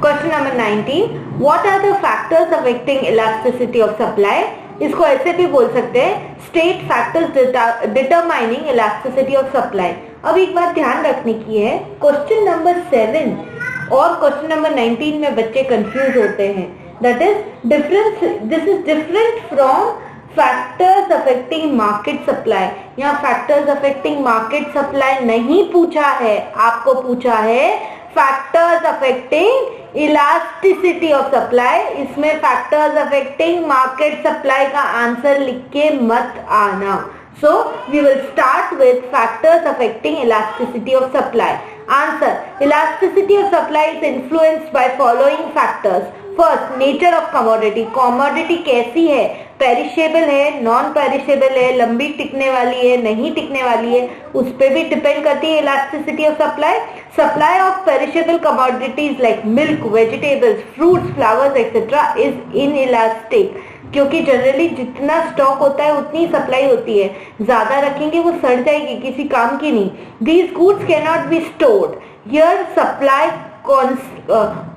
Question number 19, what are the factors affecting elasticity of supply? इसको ऐसे भी बोल सकते हैं, state factors determining elasticity of supply. अब एक बात ध्यान रखने की है, क्वेश्चन नंबर 7 और क्वेश्चन नंबर 19 में बच्चे कंफ्यूज होते हैं। That is difference, this is different from factors affecting market supply. यहाँ फैक्टर्स अफेक्टिंग मार्केट सप्लाई नहीं पूछा है, आपको पूछा है factors affecting elasticity of supply. इसमें फैक्टर्स अफेक्टिंग मार्केट सप्लाई का आंसर लिख के मत आना। So we will start with factors affecting elasticity of supply. Answer: elasticity of supply is influenced by following factors. First, nature of commodity. Commodity कैसी है? Perishable है, non perishable है, लंबी टिकने वाली है, नहीं टिकने वाली है, उस पर भी डिपेंड करती है elasticity of supply. Supply of perishable commodities like milk, vegetables, fruits, flowers etcetera is inelastic, क्योंकि जनरली जितना स्टॉक होता है उतनी सप्लाई होती है, ज्यादा रखेंगे वो सड़ जाएगी, किसी काम की नहीं। These goods can not be stored, here supply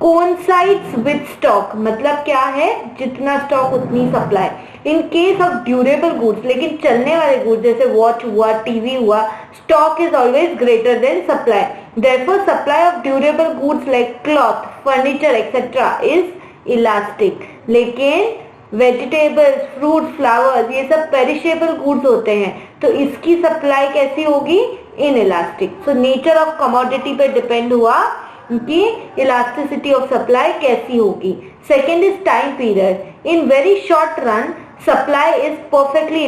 coincides with stock, मतलब क्या है, जितना स्टॉक उतनी supply. In case of durable goods, लेकिन चलने वाले गुड्स जैसे वॉच हुआ, टीवी हुआ, stock is always greater than supply. Therefore supply of durable goods like cloth, furniture etcetera is elastic. लेकिन वेजिटेबल्स, फ्रूट, फ्लावर्स ये सब पेरिशेबल गुड्स होते हैं, तो इसकी सप्लाई कैसी होगी? Inelastic. So nature of commodity पे डिपेंड हुआ कि इलास्टिसिटी ऑफ सप्लाई कैसी होगी। Second is time period. In very short run supply is perfectly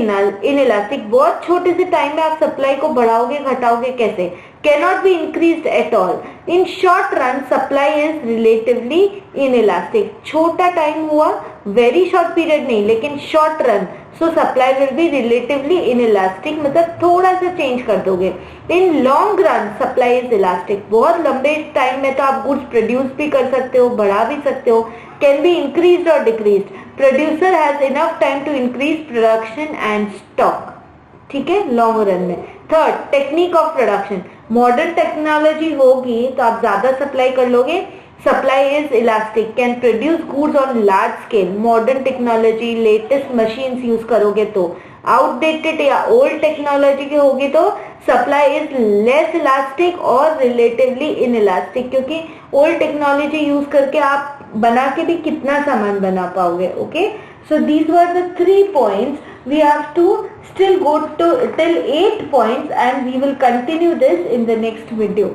inelastic. बहुत छोटे से टाइम में आप सप्लाई को बढ़ाओगे घटाओगे कैसे? Cannot be increased at all. In short run supply is relatively inelastic. छोटा टाइम हुआ, वेरी शॉर्ट पीरियड नहीं, लेकिन short run, so supply will be relatively inelastic, मतलब थोड़ा सा चेंज कर दोगे। In long run supply is elastic. बहुत लंबे टाइम में तो आप गुड्स प्रोड्यूस भी कर सकते हो, बढ़ा भी सकते हो। कैन बी इंक्रीज्ड और decreased. Producer has enough time to increase production and stock, ठीक है, लॉन्ग रन में। Third, technique of production. Modern technology होगी तो आप ज्यादा सप्लाई कर लोगे। Supply is elastic, can produce goods on large scale. Modern technology, latest machines use करोगे तो। आउटडेटेड या ओल्ड टेक्नोलॉजी की होगी तो सप्लाई इज लेस इलास्टिक और रिलेटिवली इनइलास्टिक, क्योंकि ओल्ड टेक्नोलॉजी यूज करके आप बना के भी कितना सामान बना पाओगे। Okay, so these were the 3 points. We have to still go to till 8 points and we will continue this in the next video.